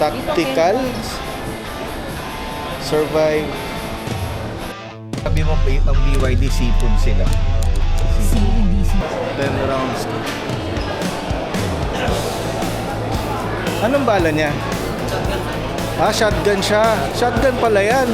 Tactical. Survive. Sabi mo, ang BYD seafood sila. Hindi 10 rounds. Anong bala niya? Shotgun siya. Shotgun pala yan.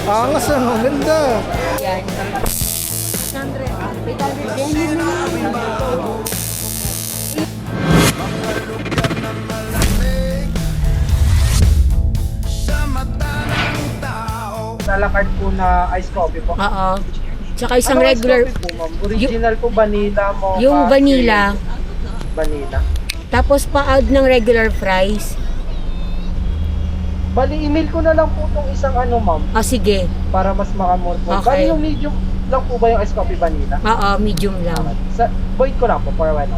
Angas, ano? Ganda. Yan. 800. Nalakad po na ice coffee po. Oo. Tsaka isang Ano regular, ice coffee po, ma'am? Original po, vanilla mo. yung vanilla. Vanilla. Tapos pa-add ng regular fries. Bali, email ko na lang po itong isang ano, ma'am. Sige. Para mas makamore po. Okay. Bali, yung medium lang po ba yung ice coffee vanilla? Oo, medium lang. Void ko lang po for a while.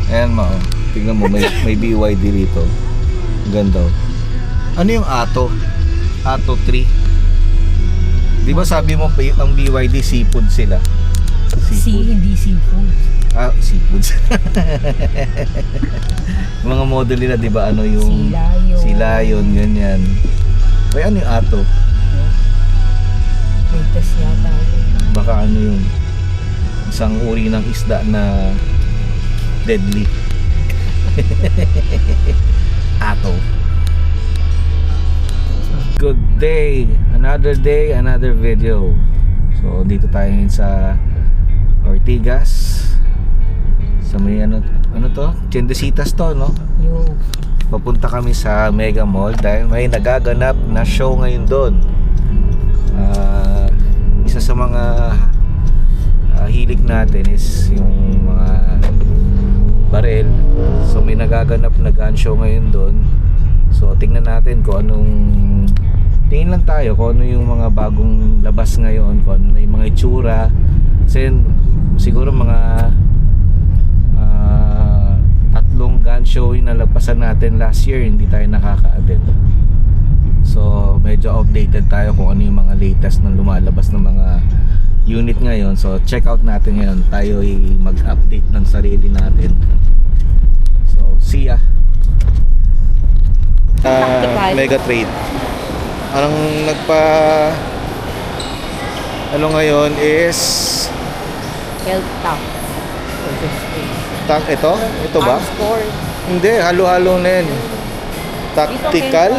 Ayan mo. Tingnan mo, may BYD dito. Ganda. Ano yung Ato? Ato 3. Di ba sabi mo, ang BYD seafood sila? Hindi seafood. Seafood. Mga model nila, di ba? Ano yung Silayon. ganyan. Ay, ano yung Ato? Latest yata. Baka ano yung isang uri ng isda na deadly. Ato. Good day, another video. So dito tayo ngayon sa Ortigas. Sa may ano to? Tiendesitas to, no? Yung Papunta kami sa Mega Mall dahil may nagaganap na show ngayon doon. Isa sa mga hilig natin is yung mga barel. So may nagaganap na gun show ngayon doon. So tingnan natin kung anong, tingin lang tayo kung ano yung mga bagong labas ngayon, kung ano na yung mga itsura. Kasi siguro mga tatlong gun show yung nalagpasan natin last year, hindi tayo nakaka-attend. So medyo updated tayo kung ano yung mga latest na lumalabas ng mga unit ngayon. So check out natin ngayon. Tayo ay mag-update ng sarili natin. So see ya. Mega Trade. Ang ano ngayon is health top. ito ba? Score. Hindi, halo-halo na yan. Tactical.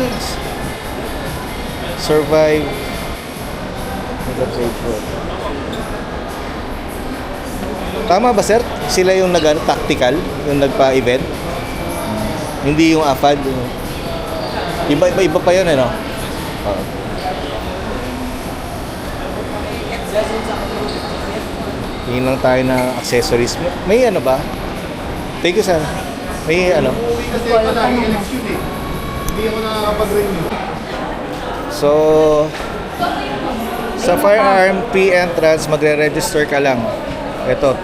Survive. Mega Trade Pro. Tama ba, sir? Sila yung tactical, yung nagpa-event. Hindi yung AFAD. Iba pa yun, no? Tingin lang tayo ng accessories. May ano ba? Thank you, sir. May ano? Kasi wala yung election eh. Hindi ako nakakapag-renew. So, sa firearm P-entrance, magre-register ka lang. Ito,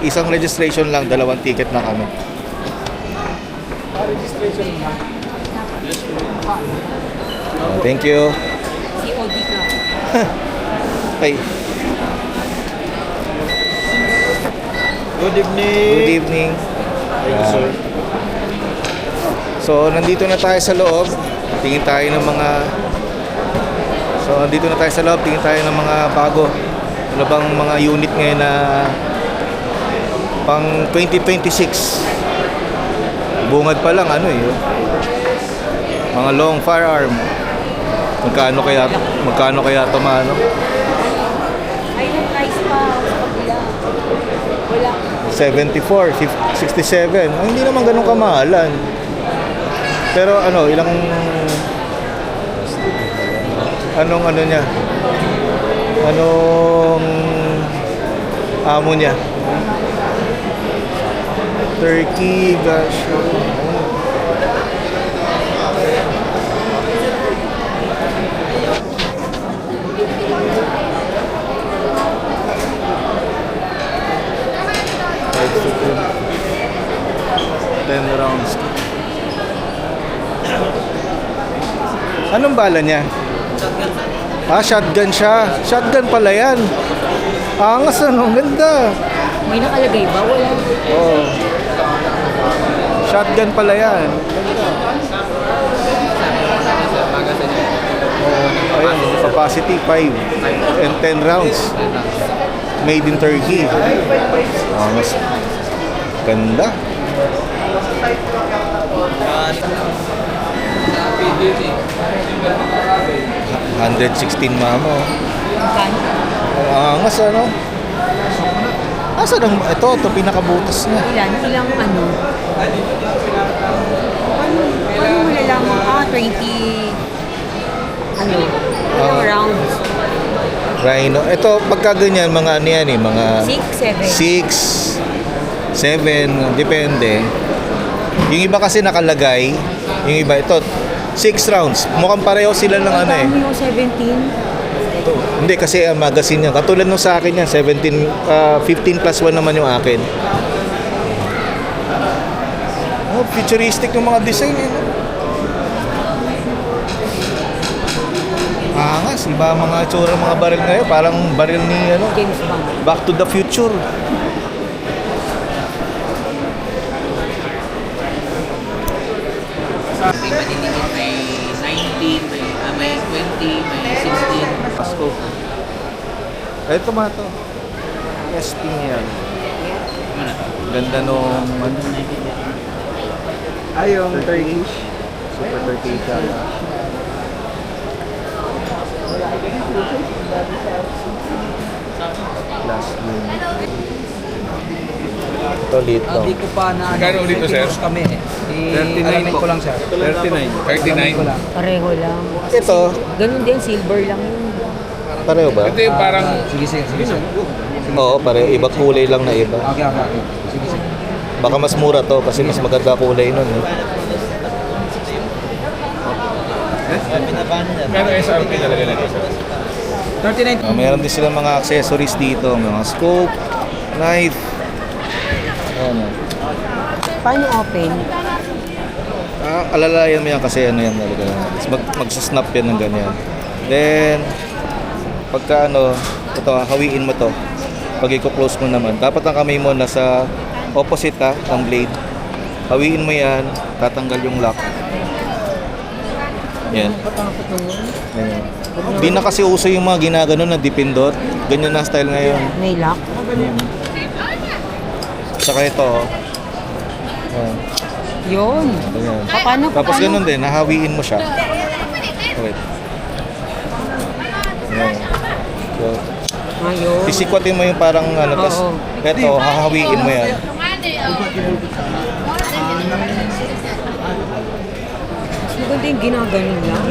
isang registration lang, 2 ticket na kami. Registration na. Thank you. COD ka. Hey. Good evening. Good evening. Thank you, sir. So, nandito na tayo sa loob. Tingin tayo ng mga tingin tayo ng mga bago. Ano bang mga unit ngayon na pang 2026. Bungad pa lang ano eh. Mga long firearm. Magkano kaya ito maano? Ay, yung price pa sa kabila. Wala. 74, 67. Hindi naman ganun kamahalan. Pero ano, anong ano niya? Anong amo niya? Turkey, gosh. Ten rounds. Anong bala niya? Shotgun siya. Shotgun pala yan. Angas, ano? Ganda. May nakalagay ba? Wala. Oh. Shotgun pala yan. Ayun, capacity 5 and 10 rounds. Made in Turkey. Mas ganda. $116 mamo. Ang angas ano? Asa nang ito pinakabutas niya. Ilang ano? Paano mo nalaman? 20 ano? Ilang rounds? Rhino. Ito pagka ganyan mga ano yan eh, mga 6, 7. 6, 7, depende. Yung iba kasi nakalagay, yung iba ito 6 rounds. Mukhang pareho sila ng ano eh. Ang yung 17. Hindi kasi ang magazine yan. Katulad nung sa akin yan, 15 plus 1 naman yung akin. Oh, futuristic yung mga design eh. No? Angas, iba ang mga itsura ng mga baril ngayon. Parang baril ni ano, James Bond. Back to the Future. May matitipid, may 19, may 20, may 16. Pasko. Ito mga to. SP niya yan. Ganda nung ano. Ay, yung Turkish. Super Turkish siya. Last game. Ito lito. Hindi ko pa na... Magkano ulit to, sir? Kami eh. 39 Alamin po. ko lang, sir. 39. Pareho lang. Ito, Ganun din, silver lang yun. pareho ba? Ito yung parang Sige, sir. Oo, pareho. Iba kulay lang na iba. Okay. Sige. Baka mas mura to kasi mas maganda kulay nun. Eh. pero SRP talaga na ito, sir. 39. Meron din sila mga accessories dito. Mga scope, knife. Ano. Paano open? Alalayan mo yan kasi ano yan talaga. Magsasnap yan ng ganyan. Then, pagka ano, ito, hawiin mo to. Pag i-close mo naman, dapat ang kamay mo nasa opposite ng blade. Hawiin mo yan, tatanggal yung lock. Yan. Ayan. Di na kasi uso yung mga ginagano na dipindot. Ganyan na style ngayon. May lock? Saka ito, oh. Ayan. Yun. Ganyan. Paano? Tapos ganun din, nahawiin mo siya. Wait. Ayan. So, Ayun. pisikwatin mo yung parang ano, tapos Oo. ito, hahawiin mo yan. Maganda yung ginaganon lang.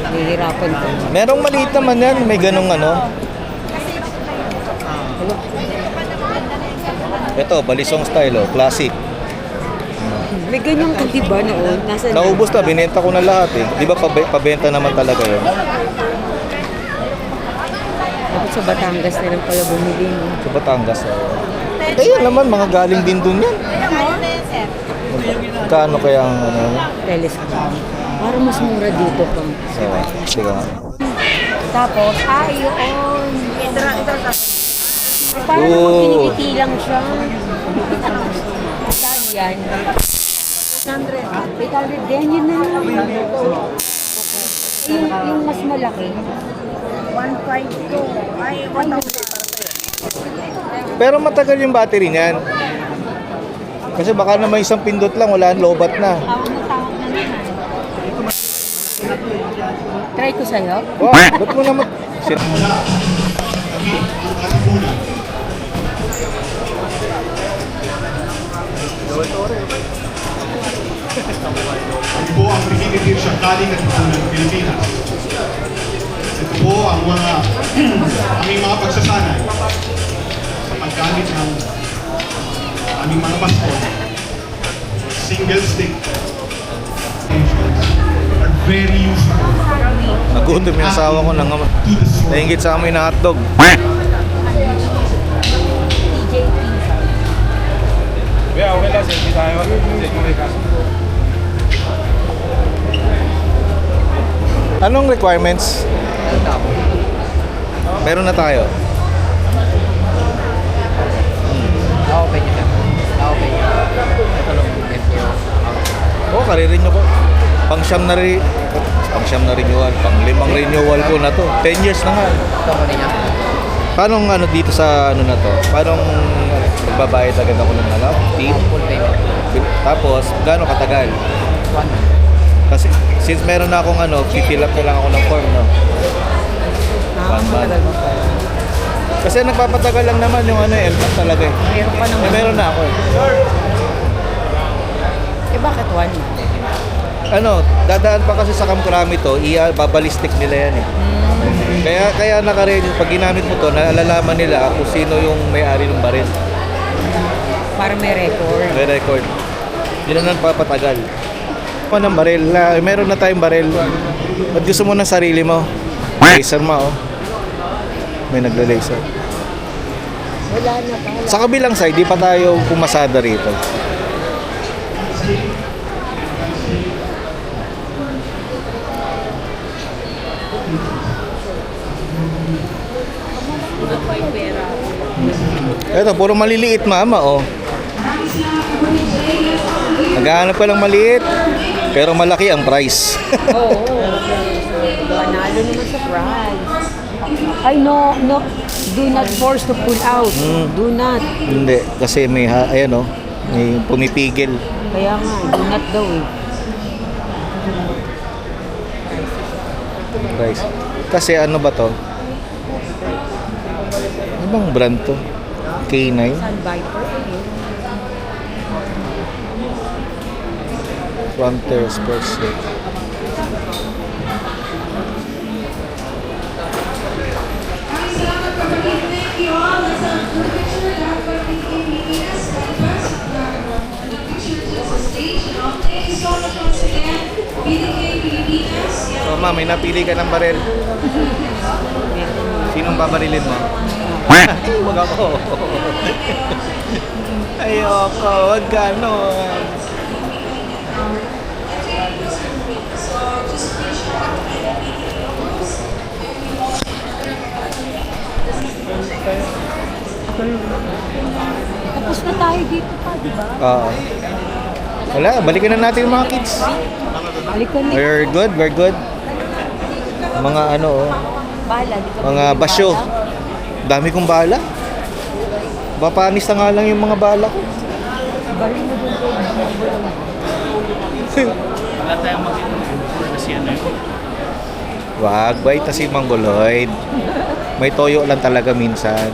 Nahihirapan ko. Merong maliit naman yan, may ganong ano. Ito, balisong style, oh, classic. May ganyan ka diba noon? Nasa Naubos na, binenta ko na lahat eh. Di ba pabenta naman talaga yun? Dapat sa Batangas na lang pala bumili. No? Sa Batangas. Eh yun naman, mga galing din dun yan. Kano kaya ang ano? Telescope. Para mas mura dito pa. So, sige nga. Tapos, yun. Parang Oo. naman piniliti lang siya. Saan yan? 800 din, yun na lang. Yung mas malaki. 152. Ay, 1,000. Pero matagal yung battery niyan. Kasi baka na may isang pindot lang, wala lobat na. Tawag na naman. Try ko sa'yo. Wow, ba't mo naman? Ito po ang Brigadier Shakali ng Unang Pilipinas. Ito po ang aming mga pagsasanay sa paggamit ng aming mga baston. Single stick are very useful. Nagutom yung asawa ko nang nainggit sa amoy na hotdog. Kaya okay lang, selfie tayo. Anong requirements? Meron na tayo. Na-open nyo na. Na-open nyo. Ito lang. kare-renew ko. Pang-siyam na renewal. Pang-limang renewal ko na to. 10 years na nga. Company niya. Paano ano dito sa ano na to? Paano magbabayad agad ako ng ano? Team? Full payment. Tapos, gaano katagal? 1 month. Kasi since meron na akong ano, fill up na lang ako ng form, no? 1 month. Matagal mo pa. Kasi nagpapatagal lang naman yung ano, MPAC talaga eh. Meron pa naman. Meron na ako eh. Eh bakit 1 month? Ano, dadaan pa kasi sa Camp Crame to, babalistik nila yan eh. Kaya naka-ready, pag ginamit mo to, nalalaman nila kung sino yung may-ari ng baril. Para may record. May record. Yun ang nagpapatagal. Ano ng baril? Meron na tayong baril. Ba't gusto mo ng sarili mo? Laser mo, oh. May nagla-laser. Wala na pala. Sa kabilang side, di pa tayo pumasada rito. Eto, puro maliliit mama, oh. Naghahanap ka lang maliit, pero malaki ang price. Oo. Panalo naman sa prize. Ay, no. Do not force to pull out. Do not. Hindi, kasi may, ayan oh, may pumipigil. Kaya nga, do not daw eh. Price. Kasi ano ba to? Ano bang brand to? K9? Sun Viper. Frontier Sports Set. So ma'am, may napili ka ng baril. Sinong babarilin mo? Huwag ako. Ayoko, wag ganon. Tapos na tayo dito pa, di ba? Oo. Wala, balikan na natin yung mga kids. Halika na. We're good. Mga ano, oh, Bala, di ka mga bumili basyo. bala? Dami kong bala. Papanis na nga lang yung mga bala ko. Baril mo doon doon. Wala tayong mag-inform na siya na yun. Wag, bait na si Mongoloid. May toyo lang talaga minsan.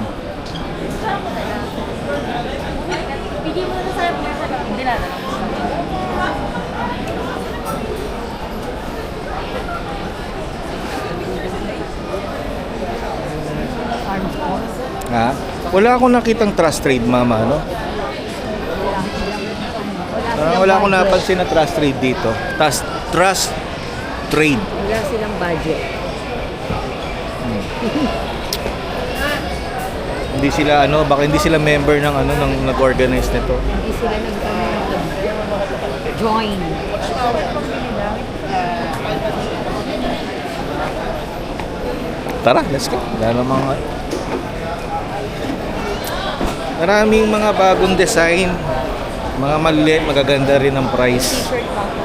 Arms force. Ha? Wala akong nakitang trust trade, mama, no? Wala akong napansin na trust trade dito. Trust trade. Wala silang budget. Hindi sila ano, baka hindi sila member ng ano ng nag-organize nito. Hindi sila join. Tara, let's go. Wala namang maraming mga bagong design. Mga maliit, magaganda rin ang price. T-shirt pa ako.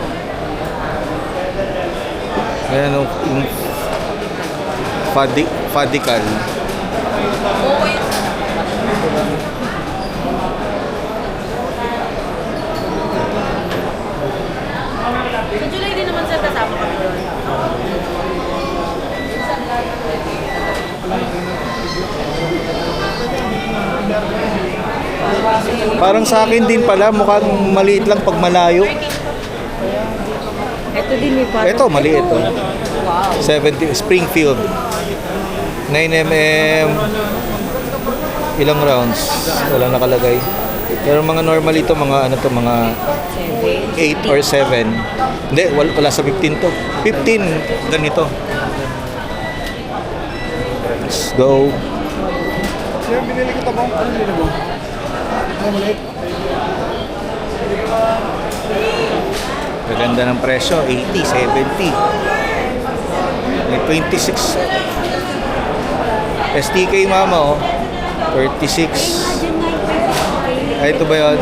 Ayan o, yung Fadical. Sa July din naman sir, kasama kami doon. Parang sa akin din pala, mukhang maliit lang pag malayo. Ito din may parang... Ito, maliit oh. Wow. 70, Springfield. 9mm. Ilang rounds? Wala nakalagay. Pero mga normal ito, mga ano to, mga 8 or 7. Hindi, wala sa 15 to. 15, ganito. Let's go. Sir, binili ko ito mo. Ano binili mo? Ano maliit? Gaganda ng presyo, 80, 70. May 26. STK mama oh. 36. Ay, ito ba yun?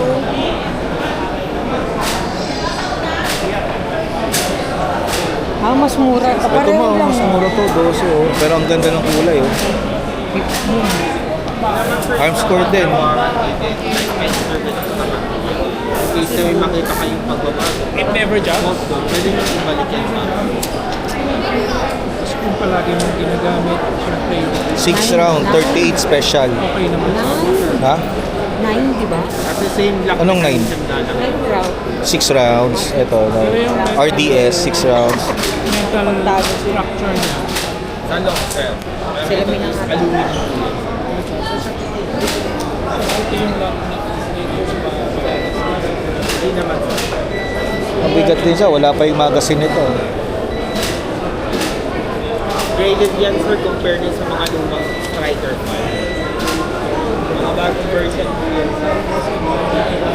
Ah, mas mura. Ito Pareho mo, lang. mas mura to, 12 oh. Pero ang ganda ng kulay oh. Arms core din. Case na may makita kayong pagbabago. If never job? Pwede nyo ibalik yan sa Kasi kung palagi mong ginagamit, syempre, 6 round, 38 special. okay naman. 9, Ha? 9, di ba? at the same lock. Anong 9? 9 round. 6 rounds. Ito, no. RDS, 6 rounds. Mental structure niya. Sa lock, sir. Sila minangata. Aluminum. Ito yung lock na Hindi naman. Mabigat din siya, wala pa yung magazine nito. Graded yan, sir, compare din sa mga lumang striker. Mga bagong version po yan, sir.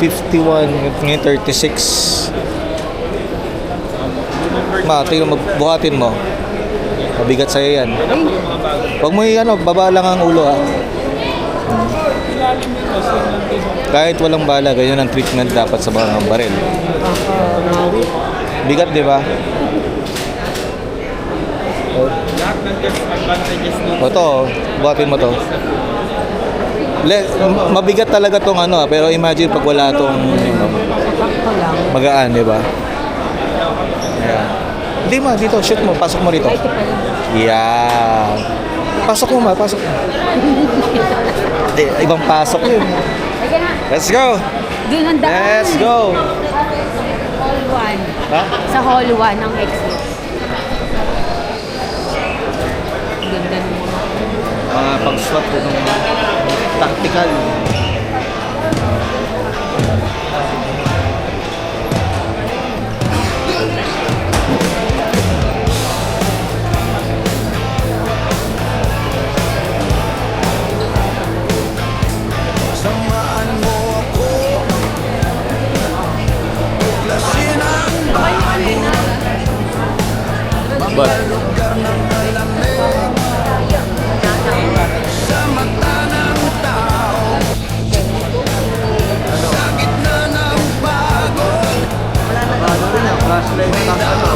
51, ngayon 36. Lumang version. Ma, tingnan mo, buhatin mo. Mabigat sa'yo yan. Ano po yung mga bago? Huwag mo yung baba lang ang ulo ha. ilalim nito, sir, lang din. Kahit walang bala, ganyan ang treatment dapat sa mga baril. Mawit. Bigat, di ba? Lahat ng advantages nito. O to, buhatin mo to. Mabigat talaga tong ano, pero imagine pag wala tong Sakto lang. magaan, di ba? Ayan. Hindi ma, dito, shoot mo, pasok mo rito. Ay, ito pala. Yeah. Pasok mo ma, pasok mo. Hindi, ibang pasok yun. Ay, na. Let's go! Doon ang daan. Let's go! Hall 1. Ha? Sa hall 1 ng exit. Ganda ng mga. Mga pag-swap ko ng tactical. But, Flashlight,